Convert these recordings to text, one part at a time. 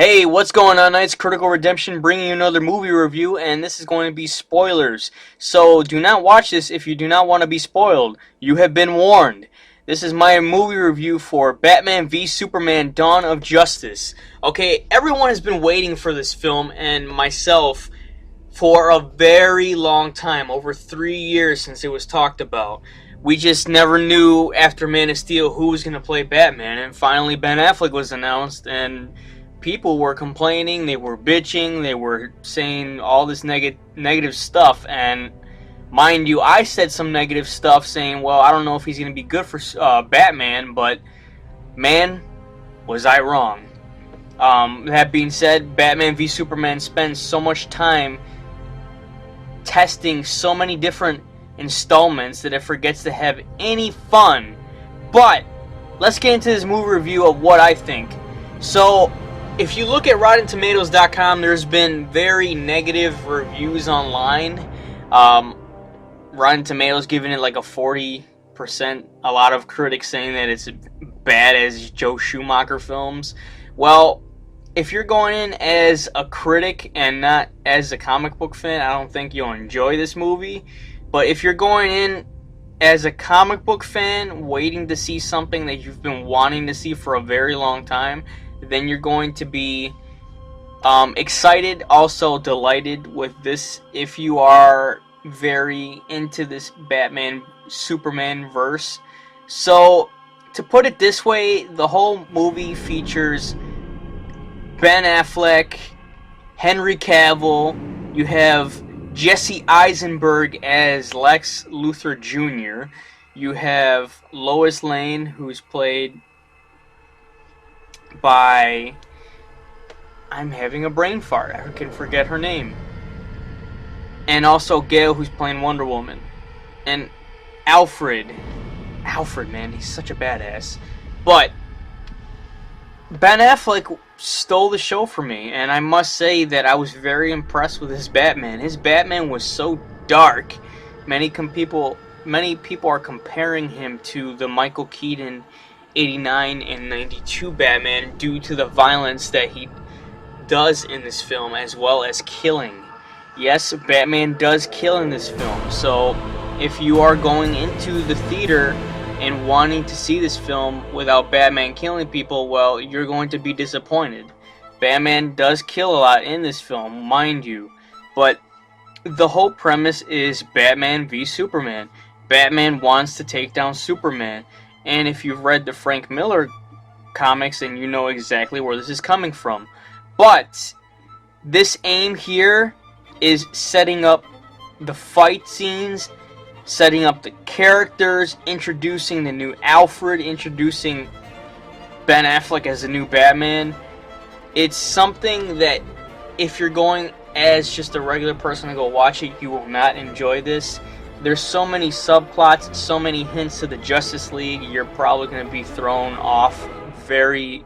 Hey, what's going on? It's Critical Redemption bringing you another movie review, and this is going to be spoilers. So do not watch this if you do not want to be spoiled. You have been warned. This is my movie review for Batman v Superman: Dawn of Justice. Okay, everyone has been waiting for this film, and myself, for a very long time, over 3 years since it was talked about. We just never knew after Man of Steel who was going to play Batman, and finally Ben Affleck was announced, and people were complaining, they were bitching, they were saying all this negative stuff, and mind you, I said some negative stuff saying, well, I don't know if he's going to be good for Batman, but man, was I wrong. That being said, Batman v Superman spends so much time testing so many different installments that it forgets to have any fun. But let's get into this movie review of what I think. So, if you look at RottenTomatoes.com, there's been very negative reviews online. Rotten Tomatoes giving it like a 40%. A lot of critics saying that it's bad as Joe Schumacher films. Well, if you're going in as a critic and not as a comic book fan, I don't think you'll enjoy this movie. But if you're going in as a comic book fan, waiting to see something that you've been wanting to see for a very long time, then you're going to be excited, also delighted with this if you are very into this Batman Superman verse. So, to put it this way, the whole movie features Ben Affleck, Henry Cavill, you have Jesse Eisenberg as Lex Luthor Jr., you have Lois Lane, who's played by... I'm having a brain fart, I can forget her name. And also Gale, who's playing Wonder Woman. And Alfred, man, he's such a badass. But Ben Affleck stole the show for me, and I must say that I was very impressed with his Batman. His Batman was so dark. Many people are comparing him to the Michael Keaton 89 and 92 Batman due to the violence that he does in this film, as well as killing. Yes, Batman does kill in this film, so if you are going into the theater and wanting to see this film without Batman killing people, well, you're going to be disappointed. Batman does kill a lot in this film, mind you, but the whole premise is Batman v Superman. Batman wants to take down Superman, and if you've read the Frank Miller comics, then you know exactly where this is coming from. But this aim here is setting up the fight scenes, setting up the characters, introducing the new Alfred, introducing Ben Affleck as the new Batman. It's something that if you're going as just a regular person to go watch it, you will not enjoy this. There's so many subplots, so many hints to the Justice League, you're probably going to be thrown off very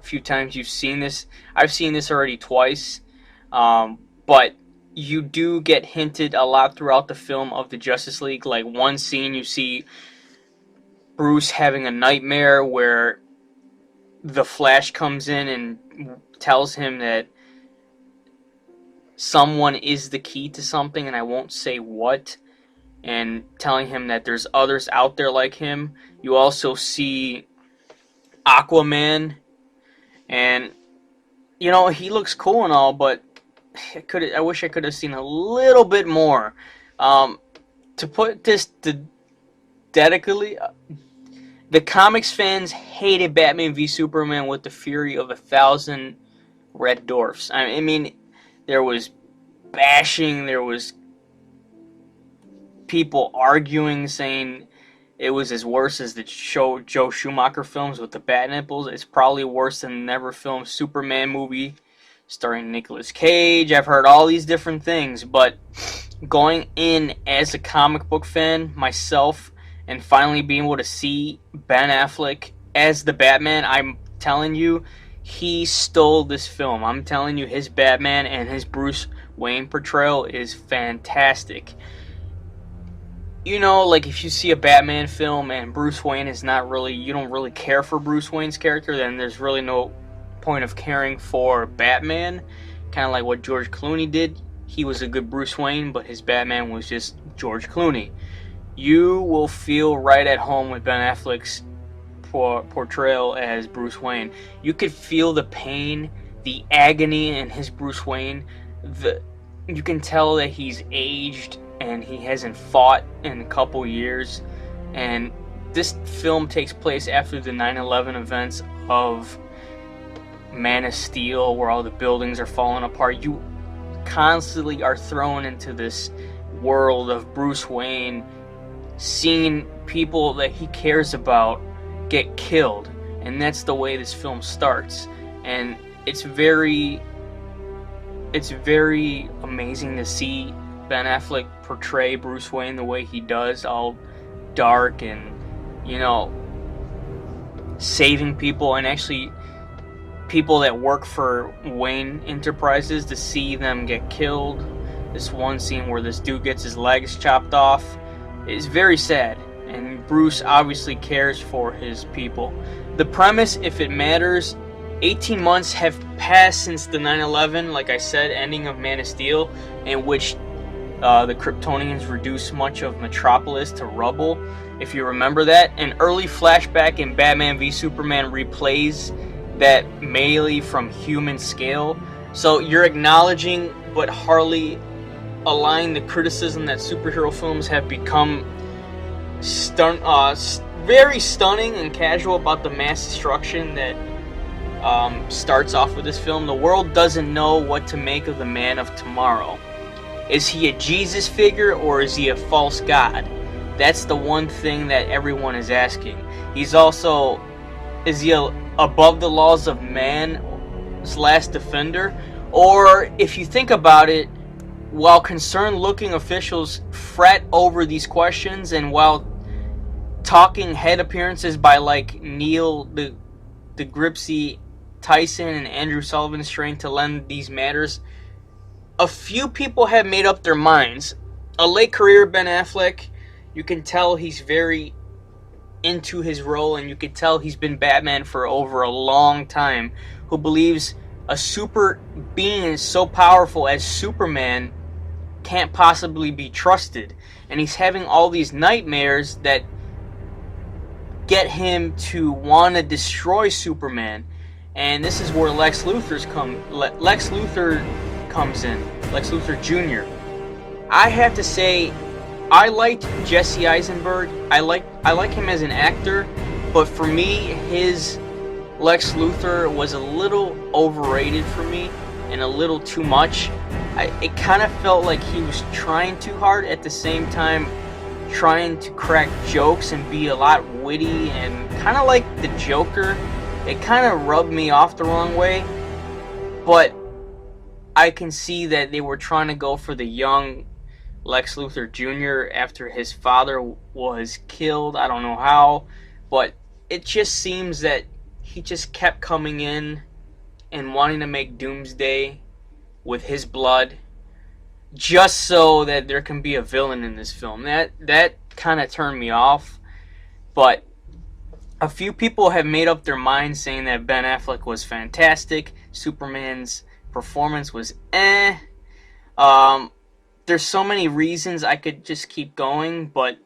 few times you've seen this. I've seen this already twice, but you do get hinted a lot throughout the film of the Justice League. Like one scene you see Bruce having a nightmare where the Flash comes in and tells him that someone is the key to something, and I won't say what, and telling him that there's others out there like him. You also see Aquaman, and you know, he looks cool and all, but I wish I could have seen a little bit more. To put this delicately, the comics fans hated Batman v Superman with the fury of 1,000 red dwarfs. I mean, there was bashing, there was people arguing, saying it was as worse as the Joe Schumacher films with the bat nipples. It's probably worse than the never filmed Superman movie starring Nicolas Cage. I've heard all these different things, but going in as a comic book fan myself and finally being able to see Ben Affleck as the Batman, I'm telling you, he stole this film. I'm telling you, his Batman and his Bruce Wayne portrayal is fantastic. You know, like if you see a Batman film and Bruce Wayne is not really, you don't really care for Bruce Wayne's character, then there's really no point of caring for Batman, kind of like what George Clooney did. He was a good Bruce Wayne, but his Batman was just George Clooney. You will feel right at home with Ben Affleck's portrayal as Bruce Wayne. You could feel the pain, the agony in his Bruce Wayne. You can tell that he's aged and he hasn't fought in a couple years. And this film takes place after the 9/11 events of Man of Steel, where all the buildings are falling apart. You constantly are thrown into this world of Bruce Wayne, seeing people that he cares about get killed, and that's the way this film starts. And it's very amazing to see Ben Affleck portray Bruce Wayne the way he does, all dark and, you know, saving people, and actually people that work for Wayne Enterprises, to see them get killed. This one scene where this dude gets his legs chopped off is very sad, and Bruce obviously cares for his people. The premise, if it matters, 18 months have passed since the 9/11, like I said, ending of Man of Steel, in which the Kryptonians reduced much of Metropolis to rubble. If you remember that, an early flashback in Batman v Superman replays that melee from human scale. So you're acknowledging but hardly aligning the criticism that superhero films have become very stunning and casual about the mass destruction that starts off with this film. The world doesn't know what to make of the Man of Tomorrow. Is he a Jesus figure or is he a false god? That's the one thing that everyone is asking. Is he above the laws of man's last defender? Or, if you think about it, while concerned-looking officials fret over these questions, and while talking head appearances by like Neil deGrasse Tyson and Andrew Sullivan trying to lend these matters, a few people have made up their minds. A late career Ben Affleck, you can tell he's very into his role, and you can tell he's been Batman for over a long time, who believes a super being so powerful as Superman can't possibly be trusted. And he's having all these nightmares that get him to want to destroy Superman. And this is where Lex Luthor comes in. Lex Luthor Jr. I have to say, I liked Jesse Eisenberg. I like him as an actor, but for me, his Lex Luthor was a little overrated for me and a little too much. It kind of felt like he was trying too hard, at the same time trying to crack jokes and be a lot witty, and kind of like the Joker. It kind of rubbed me off the wrong way, but I can see that they were trying to go for the young Lex Luthor Jr. after his father was killed. I don't know how, but it just seems that he just kept coming in and wanting to make Doomsday with his blood, just so that there can be a villain in this film. That kind of turned me off. But a few people have made up their minds saying that Ben Affleck was fantastic. Superman's performance was there's so many reasons I could just keep going, but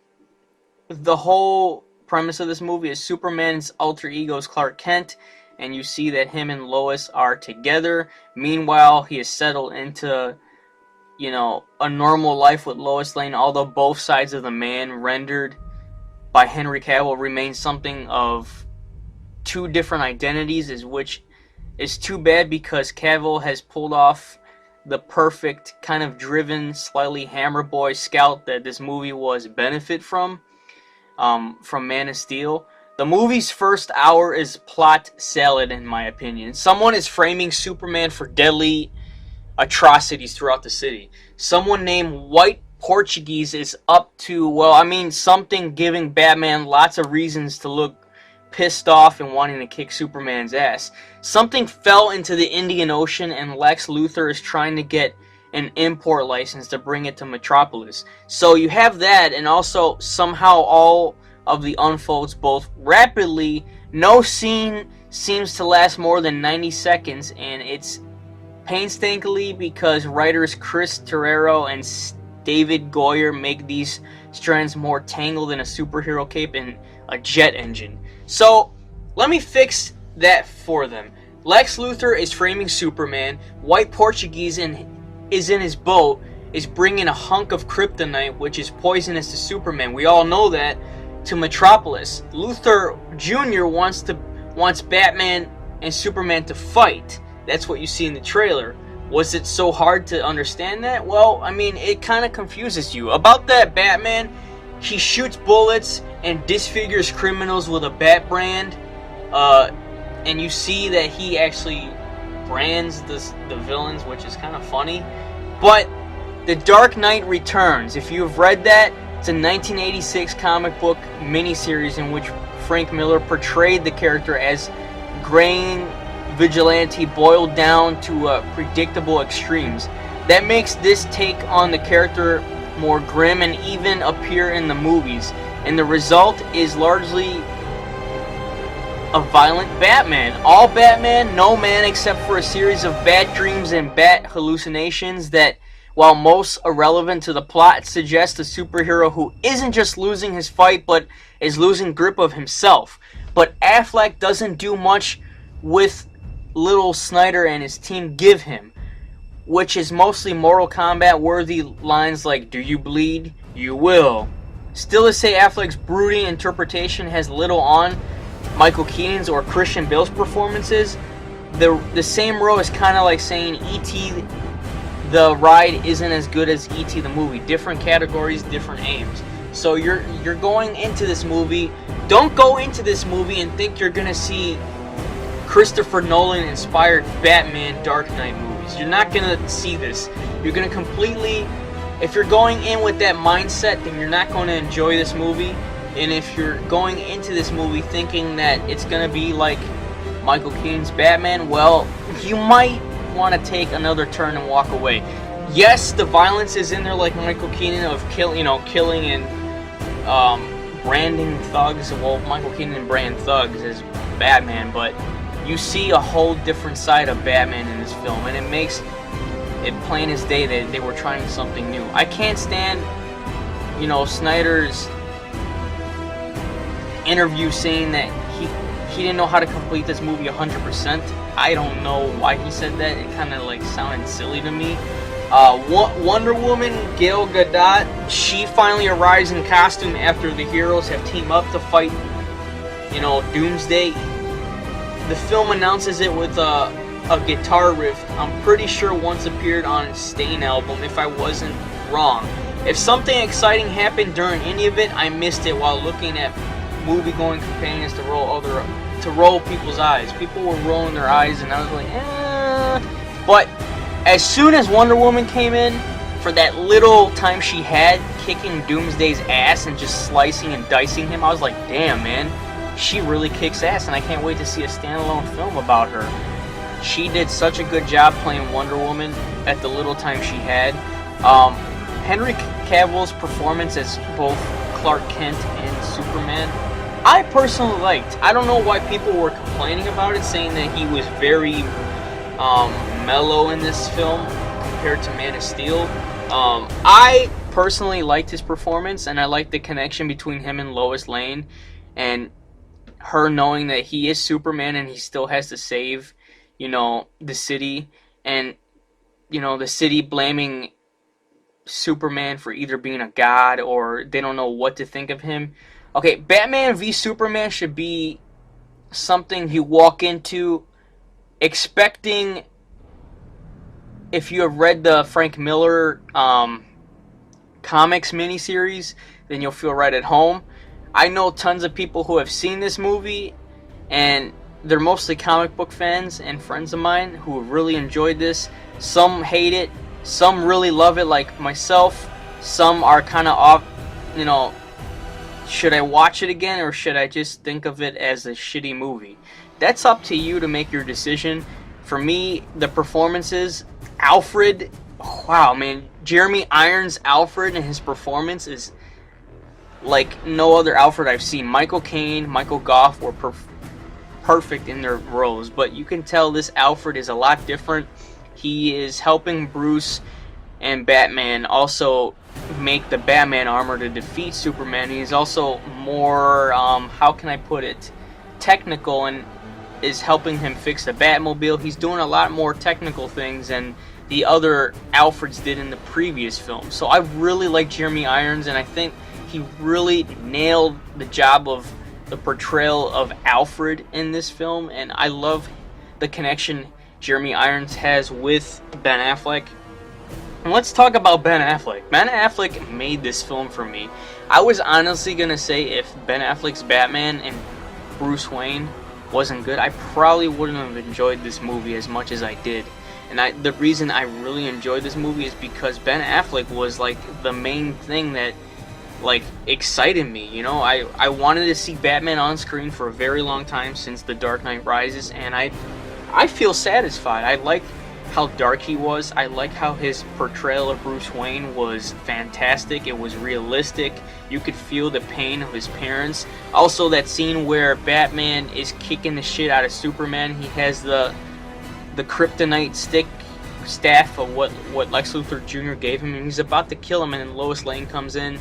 the whole premise of this movie is Superman's alter ego is Clark Kent, and you see that him and Lois are together. Meanwhile, he has settled into, you know, a normal life with Lois Lane, although both sides of the man rendered by Henry Cavill remain something of two different identities, which is too bad, because Cavill has pulled off the perfect kind of driven, slightly hammer boy scout that this movie was benefit from Man of Steel. The movie's first hour is plot salad, in my opinion. Someone is framing Superman for deadly atrocities throughout the city. Someone named White Portuguese is up to, something giving Batman lots of reasons to look pissed off and wanting to kick Superman's ass. Something fell into the Indian Ocean, and Lex Luthor is trying to get an import license to bring it to Metropolis. So you have that, and also somehow all of the unfolds both rapidly. No scene seems to last more than 90 seconds, and it's painstakingly because writers Chris Terrero and David Goyer make these strands more tangled in a superhero cape and a jet engine. So, let me fix that for them. Lex Luthor is framing Superman. White Portuguese is in his boat, is bringing a hunk of kryptonite, which is poisonous to Superman. We all know that. To Metropolis. Luthor Jr. wants Batman and Superman to fight. That's what you see in the trailer. Was it so hard to understand that? Well, I mean, it kind of confuses you. About that Batman, he shoots bullets and disfigures criminals with a bat brand. And you see that he actually brands the villains, which is kind of funny. But The Dark Knight Returns, if you have read that, it's a 1986 comic book miniseries in which Frank Miller portrayed the character as graying vigilante boiled down to predictable extremes. That makes this take on the character more grim and even appear in the movies. And the result is largely a violent Batman. All Batman, no man except for a series of bat dreams and bat hallucinations that, while most irrelevant to the plot, suggest a superhero who isn't just losing his fight, but is losing grip of himself. But Affleck doesn't do much with little Snyder and his team give him, which is mostly Mortal Kombat worthy lines like, "Do you bleed? You will." Still to say Affleck's brooding interpretation has little on Michael Keaton's or Christian Bale's performances. The same row is kind of like saying E.T. the ride isn't as good as E.T. the movie. Different categories, different aims. So you're going into this movie. Don't go into this movie and think you're gonna see Christopher Nolan inspired Batman Dark Knight movies. You're not gonna see this. You're gonna completely, if you're going in with that mindset, then you're not going to enjoy this movie. And if you're going into this movie thinking that it's gonna be like Michael Keaton's Batman, well, you might want to take another turn and walk away. Yes, the violence is in there like Michael Keaton of killing and branding thugs. Well, Michael Keaton brand thugs as Batman, but you see a whole different side of Batman in this film, and it makes it plain as day that they were trying something new. I can't stand, Snyder's interview saying that he didn't know how to complete this movie 100%. I don't know why he said that. It kind of sounded silly to me. Wonder Woman, Gal Gadot, she finally arrives in costume after the heroes have teamed up to fight, Doomsday. The film announces it with a guitar riff I'm pretty sure once appeared on a Stain album, if I wasn't wrong. If something exciting happened during any of it, I missed it while looking at movie-going companions to roll people's eyes. People were rolling their eyes, and I was like, eh. But as soon as Wonder Woman came in, for that little time she had kicking Doomsday's ass and just slicing and dicing him, I was like, damn, man, she really kicks ass, and I can't wait to see a standalone film about her. She did such a good job playing Wonder Woman at the little time she had. Henry Cavill's performance as both Clark Kent and Superman, I personally liked. I don't know why people were complaining about it, saying that he was very mellow in this film compared to Man of Steel. I personally liked his performance, and I liked the connection between him and Lois Lane, and her knowing that he is Superman and he still has to save, the city, and, the city blaming Superman for either being a god or they don't know what to think of him. Okay, Batman v Superman should be something you walk into expecting. If you have read the Frank Miller comics miniseries, then you'll feel right at home. I know tons of people who have seen this movie, and they're mostly comic book fans and friends of mine who have really enjoyed this. Some hate it, some really love it like myself, some are kind of off, should I watch it again or should I just think of it as a shitty movie? That's up to you to make your decision. For me, the performances, Alfred, wow, man, Jeremy Irons' Alfred and his performance is like no other Alfred I've seen. Michael Caine, Michael Gough were perfect in their roles, but you can tell this Alfred is a lot different. He is helping Bruce and Batman also make the Batman armor to defeat Superman. He's also more, how can I put it, technical, and is helping him fix the Batmobile. He's doing a lot more technical things than the other Alfreds did in the previous film. So I really like Jeremy Irons, and I think he really nailed the job of the portrayal of Alfred in this film, and I love the connection Jeremy Irons has with Ben Affleck. And let's talk about Ben Affleck. Ben Affleck made this film for me. I was honestly gonna say if Ben Affleck's Batman and Bruce Wayne wasn't good, I probably wouldn't have enjoyed this movie as much as I did. And the reason I really enjoyed this movie is because Ben Affleck was like the main thing that like excited me. You know, I wanted to see Batman on screen for a very long time, since The Dark Knight Rises, and I feel satisfied. I like how dark he was. I like how his portrayal of Bruce Wayne was fantastic. It was realistic. You could feel the pain of his parents. Also, that scene where Batman is kicking the shit out of Superman. He has the kryptonite staff of what Lex Luthor Jr. gave him, and he's about to kill him, and then Lois Lane comes in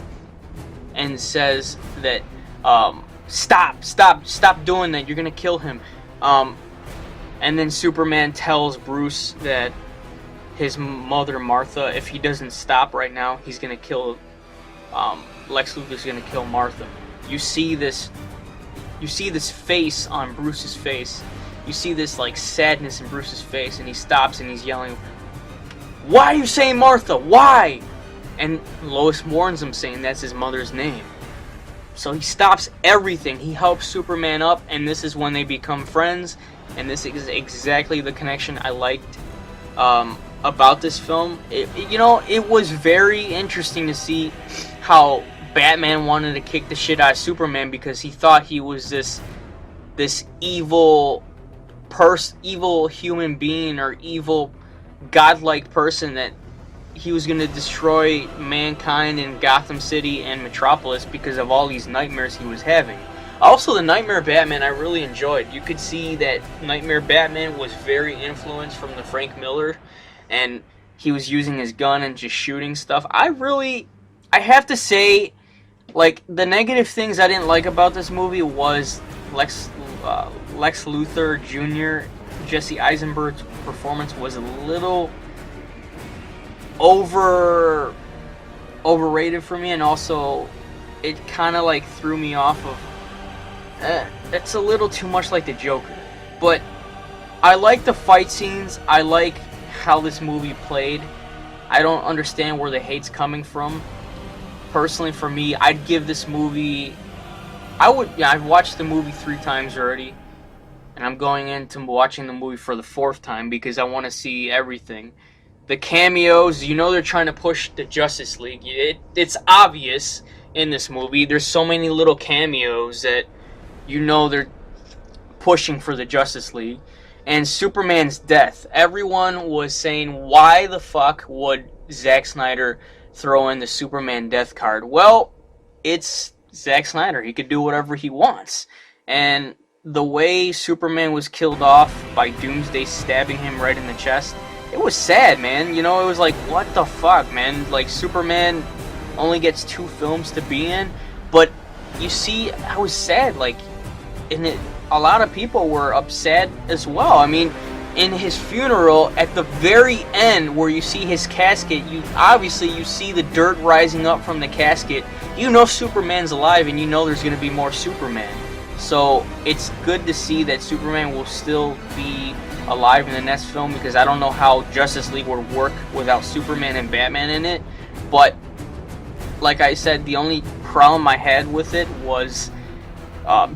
and says that stop doing that, you're gonna kill him. And then Superman tells Bruce that his mother Martha, if he doesn't stop right now, he's gonna kill Lex Luthor's gonna kill Martha. You see this face on Bruce's face. You see this like sadness in Bruce's face, and he stops and he's yelling, "Why are you saying Martha? Why?" And Lois warns him, saying that's his mother's name. So he stops everything. He helps Superman up, and this is when they become friends. And this is exactly the connection I liked about this film. It was very interesting to see how Batman wanted to kick the shit out of Superman because he thought he was this evil human being, or evil godlike person, that he was going to destroy mankind in Gotham City and Metropolis because of all these nightmares he was having. Also, the Nightmare Batman I really enjoyed. You could see that Nightmare Batman was very influenced from the Frank Miller, and he was using his gun and just shooting stuff. I have to say, like, the negative things I didn't like about this movie was Lex Luthor Jr., Jesse Eisenberg's performance was a little overrated for me, and also it kind of like threw me off of it's a little too much like the Joker. But I like the fight scenes. I like how this movie played. I don't understand where the hate's coming from. Personally, for me, I'd give this movie, I've watched the movie 3 times already, and I'm going into watching the movie for the 4th time because I want to see everything. The cameos, they're trying to push the Justice League. It's obvious in this movie. There's so many little cameos that they're pushing for the Justice League. And Superman's death. Everyone was saying, why the fuck would Zack Snyder throw in the Superman death card? Well, it's Zack Snyder. He could do whatever he wants. And the way Superman was killed off by Doomsday stabbing him right in the chest, it was sad, man. It was like, what the fuck, man? Like, Superman only gets 2 films to be in. But you see, I was sad, like, a lot of people were upset as well. I mean, in his funeral, at the very end where you see his casket, you see the dirt rising up from the casket. Superman's alive, and there's going to be more Superman. So it's good to see that Superman will still be alive in the next film, because I don't know how Justice League would work without Superman and Batman in it. But like I said, the only problem I had with it was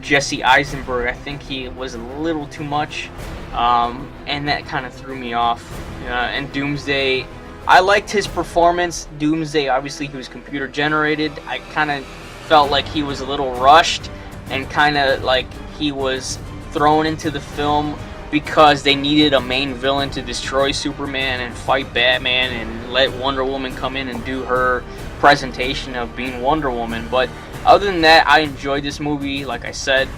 Jesse Eisenberg. I think he was a little too much, and that kind of threw me off. And Doomsday, I liked his performance. Doomsday, obviously, he was computer generated. I kind of felt like he was a little rushed, and kind of like he was thrown into the film because they needed a main villain to destroy Superman and fight Batman and let Wonder Woman come in and do her presentation of being Wonder Woman. But Other than that, I enjoyed this movie. Like I said,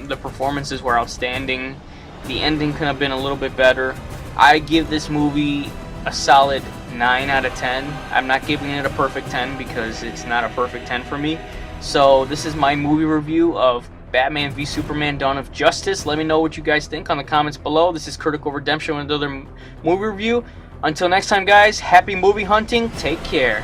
the performances were outstanding. The ending could have been a little bit better. I give this movie a solid 9 out of 10. I'm not giving it a perfect 10 because it's not a perfect 10 for me. So this is my movie review of Batman v Superman: Dawn of Justice. Let me know what you guys think on the comments below. This is Critical Redemption with another movie review. Until next time, guys, happy movie hunting. Take care.